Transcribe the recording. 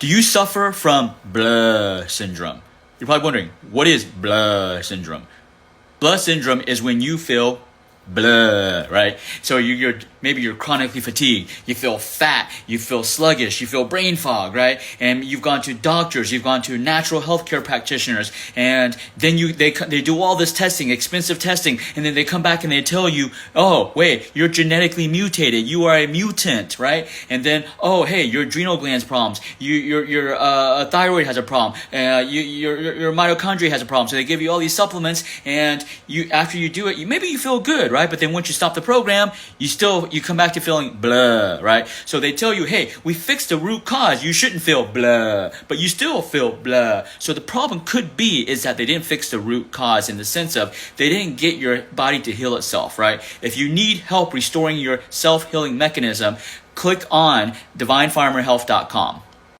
Do you suffer from Bluh syndrome? You're probably wondering, what is Bluh syndrome? Bluh syndrome is when you feel blah, right? So maybe you're chronically fatigued, you feel fat, you feel sluggish, you feel brain fog, right? And you've gone to doctors, you've gone to natural healthcare practitioners, and then they do all this testing, expensive testing, and then they come back and they tell you, oh wait, you're genetically mutated, you are a mutant, right? And then, oh hey, your adrenal glands problems, your thyroid has a problem, your mitochondria has a problem. So they give you all these supplements, and after you do it, maybe you feel good, right? But then once you stop the program, you come back to feeling blah, right? So they tell you, hey, we fixed the root cause. You shouldn't feel blah, but you still feel blah. So the problem could be is that they didn't fix the root cause in the sense of they didn't get your body to heal itself, right? If you need help restoring your self-healing mechanism, click on divinefarmerhealth.com.